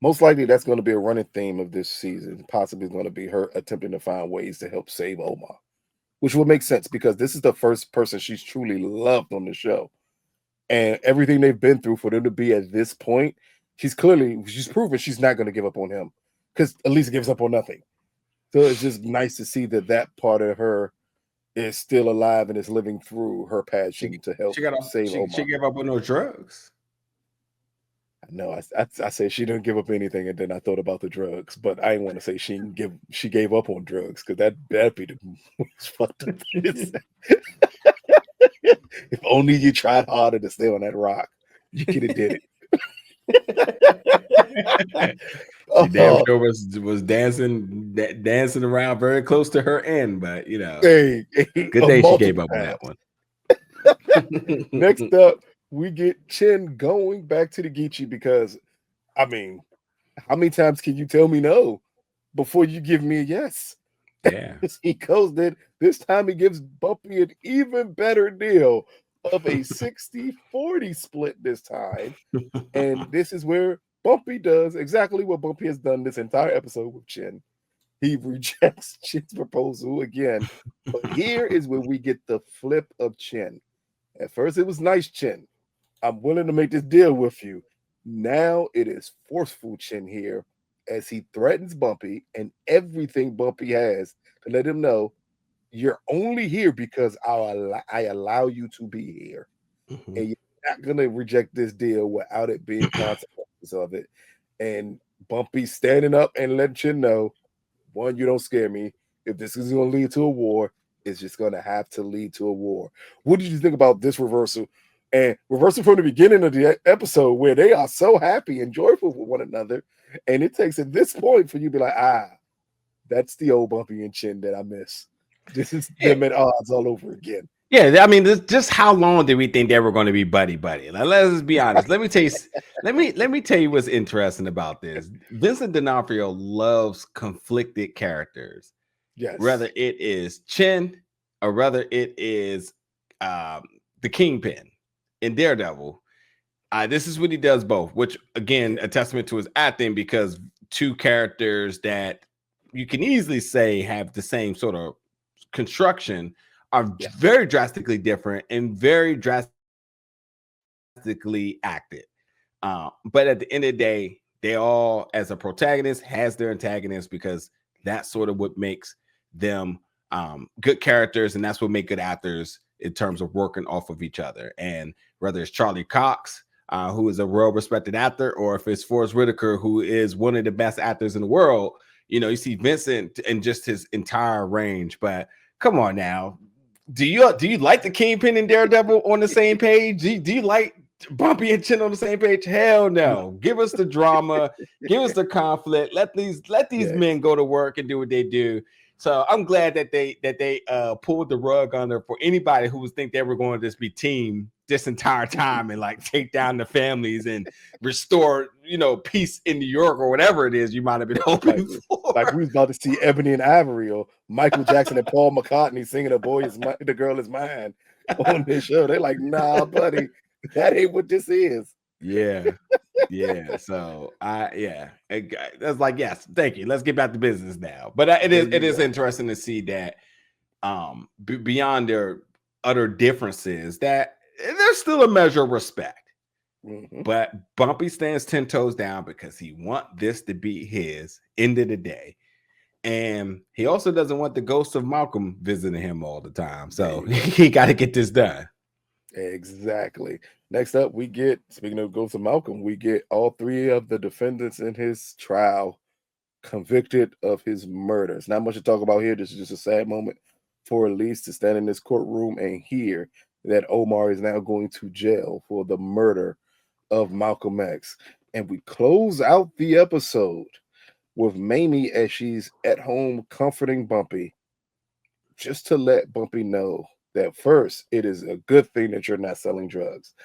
S1: most likely that's going to be a running theme of this season. Possibly going to be her attempting to find ways to help save Omar, which will make sense because this is the first person she's truly loved on the show. And everything they've been through for them to be at this point, she's proven she's not going to give up on him because Elise gives up on nothing. So it's just nice to see that that part of her is still alive and is living through her
S2: she
S1: passion to help
S2: she got off.
S1: save
S2: She
S1: Omar.
S2: gave up on no drugs.
S1: No, I said she didn't give up anything, and then I thought about the drugs, but I didn't want to say she gave up on drugs because that'd be the most fucked up thing to say. If only you tried harder to stay on that rock, you could have did it.
S2: She damn
S1: Oh,
S2: sure was dancing around very close to her end, but
S1: hey,
S2: good day she gave
S1: multiple
S2: up on that
S1: times.
S2: one.
S1: Next up, we get Chin going back to the Geechee because, I mean, how many times can you tell me no before you give me a yes?
S2: Yeah.
S1: He goes then. This time he gives Bumpy an even better deal of a 60-40 split this time. And this is where Bumpy does exactly what Bumpy has done this entire episode with Chin. He rejects Chin's proposal again. But here is where we get the flip of Chin. At first, it was nice, Chin. I'm willing to make this deal with you. Now it is forceful Chin here as he threatens Bumpy and everything Bumpy has to let him know you're only here because I allow you to be here.
S2: Mhm.
S1: And you're not going to reject this deal without it being consequences of it. And Bumpy standing up and letting Chin know, one, you don't scare me. If this is going to lead to a war, it's just going to have to lead to a war. What did you think about this reversal? And reversal from the beginning of the episode where they are so happy and joyful with one another. And it takes at this point for you to be like, that's the old Bumpy and Chin that I miss. This is them at odds all over again.
S2: Yeah, I mean, just how long did we think they were going to be buddy? Like, let's be honest. Let me tell you. Let me tell you what's interesting about this. Vincent D'Onofrio loves conflicted characters.
S1: Yes.
S2: Whether it is Chin or whether it is the Kingpin in Daredevil. This is what he does both, which again, a testament to his acting, because two characters that you can easily say have the same sort of construction are very drastically different and very drastically acted. But at the end of the day, they all, as a protagonist, has their antagonist, because that's sort of what makes them good characters, and that's what makes good actors in terms of working off of each other. And whether it's Charlie Cox, who is a well-respected actor, or if it's Forrest Whitaker, who is one of the best actors in the world, you see Vincent and just his entire range. But come on now. Do you like the Kingpin and Daredevil on the same page? Do you like Bumpy and Chin on the same page? Hell no. Give us the drama, give us the conflict. Let these men go to work and do what they do. So I'm glad that they pulled the rug under for anybody who was think they were going to just be team this entire time and like take down the families and restore peace in New York or whatever it is you might have been hoping for.
S1: Like we was about to see Ebony and Ivory or Michael Jackson and Paul McCartney singing The Girl Is Mine on this show. They're like, nah, buddy, that ain't what this is.
S2: Yeah. So that's like, yes, thank you. Let's get back to business now. But it is interesting to see that beyond their utter differences, that there's still a measure of respect. Mm-hmm. But Bumpy stands 10 toes down because he wants this to be his end of the day. And he also doesn't want the ghost of Malcolm visiting him all the time. So he got to get this done.
S1: Exactly. Next up, we get, speaking of Ghost of Malcolm, we get all three of the defendants in his trial convicted of his murders. Not much to talk about here. This is just a sad moment for Elise to stand in this courtroom and hear that Omar is now going to jail for the murder of Malcolm X. And we close out the episode with Mamie as she's at home comforting Bumpy, just to let Bumpy know that first, it is a good thing that you're not selling drugs.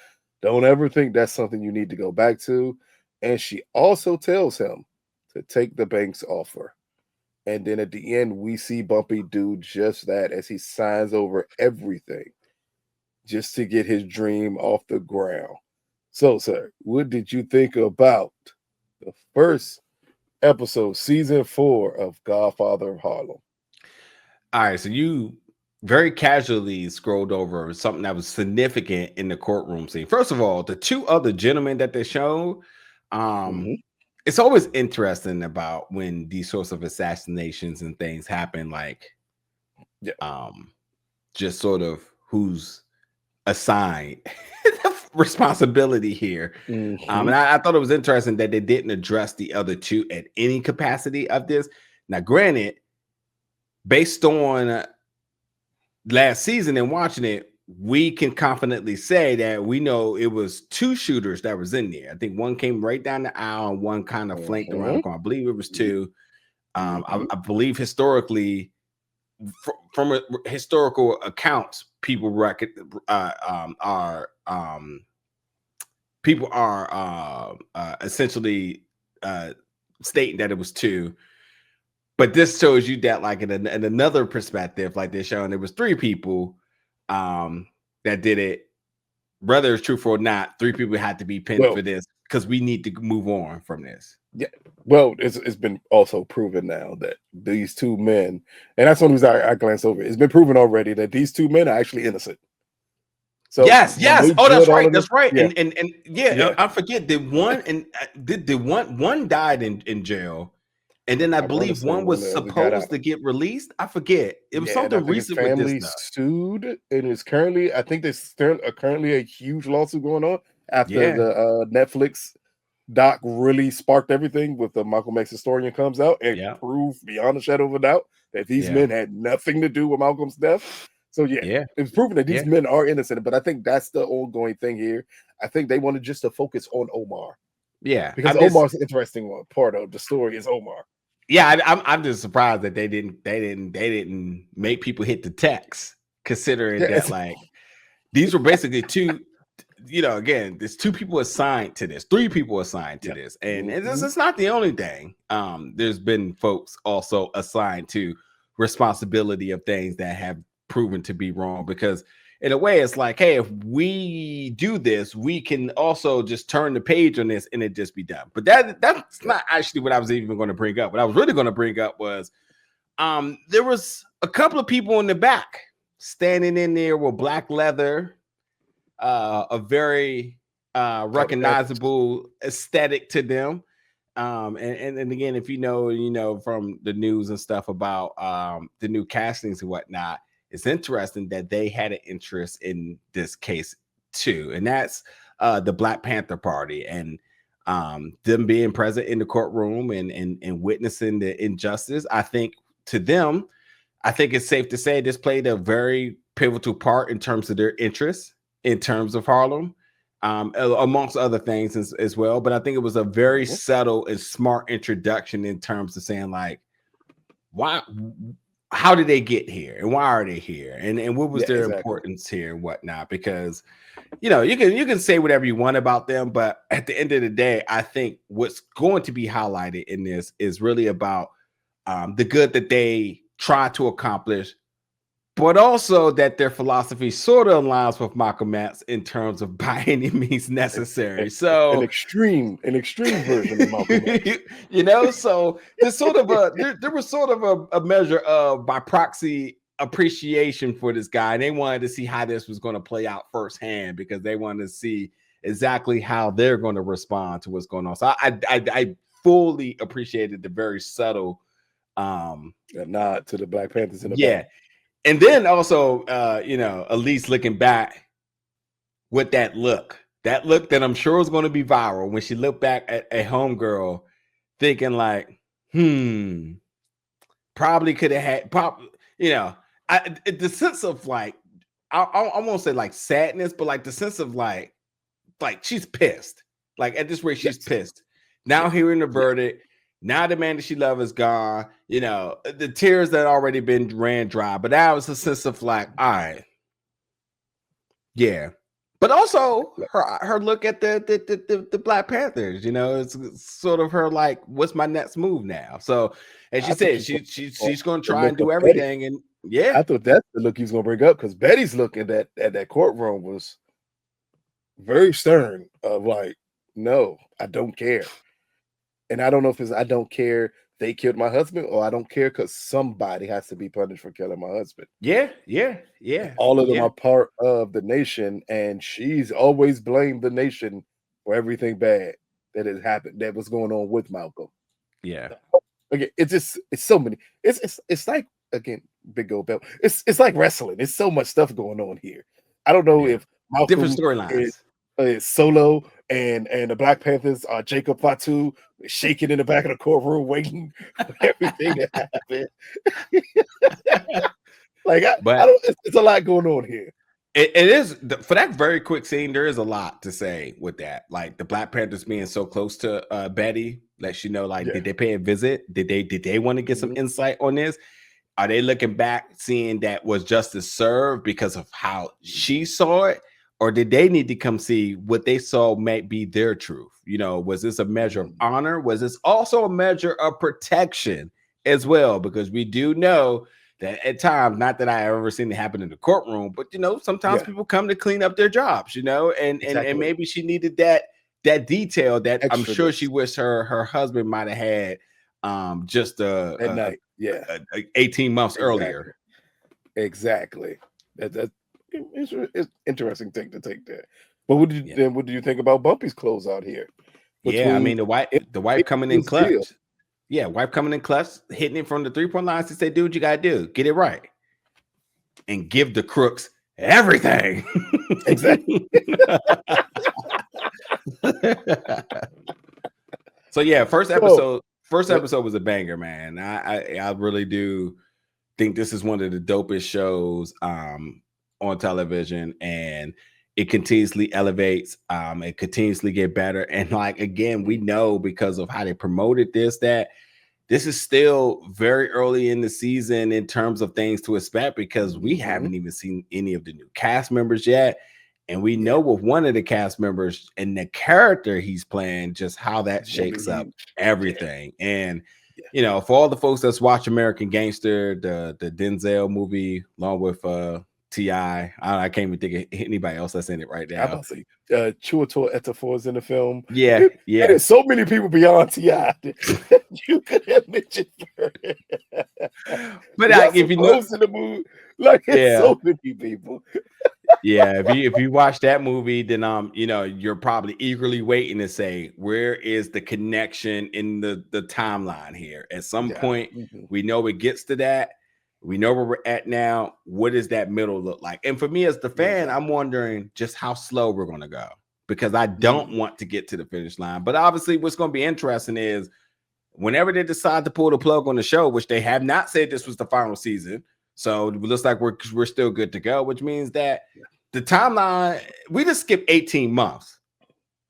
S1: Don't ever think that's something you need to go back to. And she also tells him to take the bank's offer. And then at the end, we see Bumpy do just that as he signs over everything just to get his dream off the ground. So, sir, what did you think about the first episode, season 4 of Godfather of Harlem?
S2: All right, so you very casually scrolled over something that was significant in the courtroom scene. First of all, the two other gentlemen that they showed, it's always interesting about when these sorts of assassinations and things happen, like just sort of who's assigned responsibility here. And I thought it was interesting that they didn't address the other two at any capacity of this. Now, granted, based on last season and watching it, we can confidently say that we know it was two shooters that was in there. I think one came right down the aisle and one kind of flanked around the corner. I believe it was two. I believe historically, from historical accounts, people are essentially stating that it was two. But this shows you that, like, in another perspective, like they're showing there was three people that did it. Whether it's truthful or not, three people had to be pinned for this because we need to move on from this.
S1: Yeah, well, it's been also proven now that these two men, and that's one reason I glanced over it. It's been proven already that these two men are actually innocent. So
S2: Yes,
S1: when
S2: yes.
S1: they
S2: Oh,
S1: jailed all of them,
S2: that's right.
S1: yeah,
S2: And yeah,
S1: yeah,
S2: I forget. Did one and did the one died in jail, and then I
S1: I want to
S2: believe
S1: say
S2: one
S1: one
S2: was
S1: of the other got
S2: supposed
S1: out.
S2: to get released. I forget. It was
S1: Yeah, and I
S2: something
S1: think his
S2: recent with this
S1: family
S2: stuff.
S1: sued, and is currently, I think there's still currently a huge lawsuit going on after
S2: Yeah,
S1: the Netflix doc really sparked everything with the Malcolm X historian comes out and
S2: yeah,
S1: proved beyond a shadow of a doubt that these
S2: yeah,
S1: men had nothing to do with Malcolm's death. So yeah,
S2: yeah,
S1: it's proven that
S2: yeah,
S1: these men are innocent, but I think that's the ongoing thing here. I think they wanted just to focus on Omar
S2: yeah.
S1: because Omar's an interesting one. Part of the story is Omar.
S2: Yeah. I'm just surprised that they didn't make people hit the text, considering
S1: Yeah,
S2: that like these were basically two. Again, there's two people assigned to this, three people assigned to
S1: yeah.
S2: this, and this
S1: Mhm.
S2: is not the only thing. There's been folks also assigned to responsibility of things that have proven to be wrong, because in a way it's like, hey, if we do this, we can also just turn the page on this and it just be done. But that's
S1: Yeah.
S2: not actually what I was even going to bring up. What I was really going to bring up was there was a couple of people in the back standing in there with black leather, a very
S1: Oh, the Panthers.
S2: recognizable aesthetic to them. And again, if from the news and stuff about the new castings and whatnot, it's interesting that they had an interest in this case too, and that's the Black Panther Party, and them being present in the courtroom and witnessing the injustice. I think to them, I think it's safe to say this played a very pivotal part in terms of their interest in terms of Harlem, amongst other things as well. But I think it was a very
S1: Mhm.
S2: subtle and smart introduction in terms of saying like, why, how did they get here, and why are they here, and what was
S1: Yeah,
S2: their
S1: exactly.
S2: importance here and whatnot? Because you can say whatever you want about them, but at the end of the day, I think what's going to be highlighted in this is really about the good that they try to accomplish, but also that their philosophy sort of aligns with Malcolm X in terms of by any means necessary.
S1: An
S2: So,
S1: extreme version of Malcolm X.
S2: so there's sort of there was sort of a measure of by proxy appreciation for this guy, and they wanted to see how this was going to play out firsthand because they wanted to see exactly how they're going to respond to what's going on. So I fully appreciated the very subtle
S1: A nod to the Black Panthers in the
S2: yeah.
S1: back.
S2: And then also, Elise looking back with that look that I'm sure is going to be viral when she looked back at a homegirl, thinking like, probably could have had, the sense of like, I won't say like sadness, but like the sense of like she's pissed. Like at this rate, she's
S1: Yes.
S2: pissed. Now
S1: Yeah.
S2: hearing the
S1: Yeah.
S2: verdict, now the man that she loved is gone. The tears that already been ran dry. But that was a sense of like, all right, yeah. But also her look at the Black Panthers. It's sort of her like, what's my next move now? So as she
S1: I thought
S2: said,
S1: you were
S2: she's going to
S1: the
S2: try and
S1: look of
S2: do
S1: Betty.
S2: everything. And yeah,
S1: I thought that's the look he was going to bring up because Betty's look at that courtroom was very stern. Of like, no, I don't care, and I don't know if it's I don't care they killed my husband or I don't care because somebody has to be punished for killing my husband.
S2: yeah, yeah, yeah,
S1: All of them
S2: yeah,
S1: are part of the nation, and she's always blamed the nation for everything bad that has happened, that was going on with Malcolm.
S2: yeah.
S1: Again, it's so many. It's like again, big old belt. It's like wrestling. It's so much stuff going on here. I don't know
S2: Yeah.
S1: if
S2: Different
S1: Malcolm
S2: storylines.
S1: is solo and the Black Panthers are Jacob Fatu shaking in the back of the courtroom waiting for everything to happen. Like I
S2: But
S1: don't. It's a lot going on here.
S2: it is for that very quick scene. There is a lot to say with that. Like the Black Panthers being so close to Betty lets you know, like,
S1: Yeah.
S2: did they pay a visit? Did they want to get some
S1: Mhm.
S2: insight on this? Are they looking back, seeing that was justice served because of how she saw it? Or did they need to come see what they saw might be their truth? Was this a measure of
S1: Mhm.
S2: honor? Was this also a measure of protection as well? Because we do know that at times, not that I ever seen it happen in the courtroom, but sometimes
S1: Yeah.
S2: people come to clean up their jobs, and
S1: Exactly.
S2: maybe she needed that that detail that I'm sure
S1: Extraness.
S2: she wished her husband might have had just
S1: at night. Yeah,
S2: 18 months earlier.
S1: Exactly. That's it's interesting thing to take there. But what did
S2: Yeah.
S1: what do you think about Bumpy's closeout here?
S2: Yeah, I
S1: Between
S2: mean the wife coming in
S1: his deal.
S2: clutch. Yeah, wife coming in clutch, hitting it from the 3-point line to say, do what you gotta do, get it right. And give the crooks everything.
S1: Exactly.
S2: So yeah, first episode was a banger, man. I really do think this is one of the dopest shows on television, and it continuously elevates, it continuously get better. And like again, we know because of how they promoted this that this is still very early in the season in terms of things to expect, because we haven't even seen any of the new cast members yet. And we know with one of the cast members and the character he's playing, just how that shakes up everything. And you know, for all the folks that's watch American Gangster, the Denzel movie, along with T.I., I can't even think of anybody else that's in it right now.
S1: I'm about to say Chiwetel Ejiofor is in the film.
S2: Yeah.
S1: There's so many people beyond T.I. you could have mentioned.
S2: But if you know
S1: in the movie, like it's so many people.
S2: Yeah, if you watch that movie, then you know, you're probably eagerly waiting to say, where is the connection in the timeline here? At some point, we know it gets to that. We know where we're at now. What does that middle look like? And for me as the fan, I'm wondering just how slow we're going to go, because I don't want to get to the finish line. But obviously, what's going to be interesting is whenever they decide to pull the plug on the show, which they have not said this was the final season. So it looks like we're still good to go, which means that the timeline, we just skipped 18 months.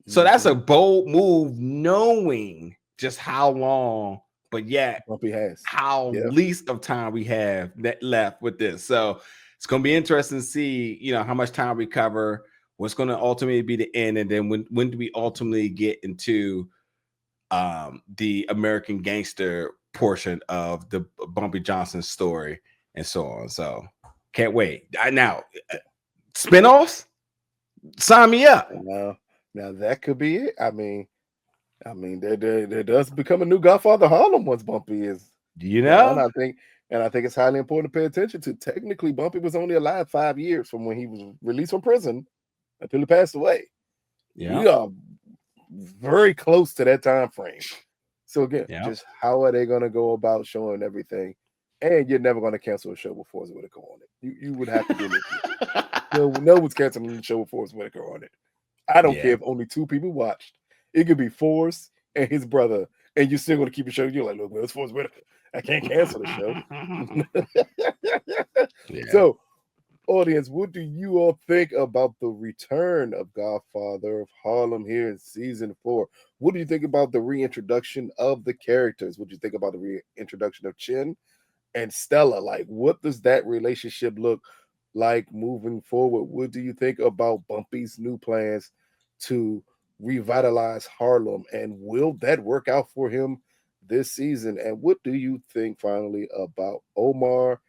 S2: So that's a bold move, knowing just how long, but yet
S1: Bumpy has
S2: how least of time we have that left with this. So it's going to be interesting to see, you know, how much time we cover, what's going to ultimately be the end, and then when do we ultimately get into the American Gangster portion of the Bumpy Johnson story and so on. So can't wait. Now spinoffs, sign me up.
S1: Now that could be it. I mean, there does become a new Godfather of Harlem once Bumpy is,
S2: you know,
S1: and I think it's highly important to pay attention to. Technically, Bumpy was only alive 5 years from when he was released from prison until he passed away.
S2: Yeah,
S1: we are very close to that time frame. So again, just how are they going to go about showing everything? And you're never going to cancel a show with Forrest Whitaker on it. You would have to give it. No one's canceling the show with Forrest Whitaker on it. I don't care if only 2 people watched. It could be Forrest and his brother, and you're still going to keep the show. You're like, look, well, it's Forrest Whitaker. I can't cancel the show. So, audience, what do you all think about the return of Godfather of Harlem here in season 4? What do you think about the reintroduction of the characters? What do you think about the reintroduction of Chin and Stella? Like, what does that relationship look like moving forward? What do you think about Bumpy's new plans to revitalize Harlem, and will that work out for him this season? And what do you think finally about Omar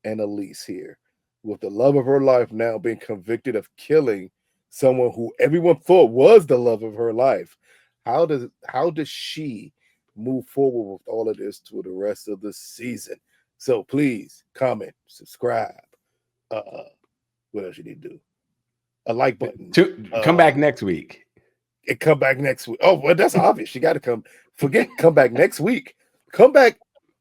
S1: and Elise here, with the love of her life now being convicted of killing someone who everyone thought was the love of her life? How does she move forward with all of this to the rest of the season? So please comment, subscribe. What else you need to do? A like button.
S2: Come back next week.
S1: And come back next week. Oh, well, that's obvious. You got to come. Come back next week. Come back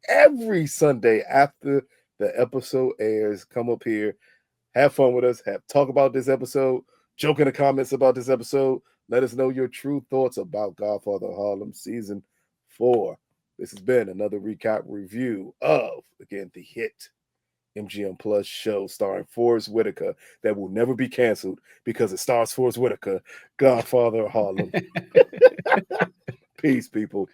S1: every Sunday after the episode airs. Come up here, have fun with us, talk about this episode, joke in the comments about this episode. Let us know your true thoughts about Godfather of Harlem season 4. This has been another recap review of, again, the hit MGM Plus show starring Forrest Whitaker that will never be canceled because it stars Forrest Whitaker, Godfather of Harlem. Peace, people.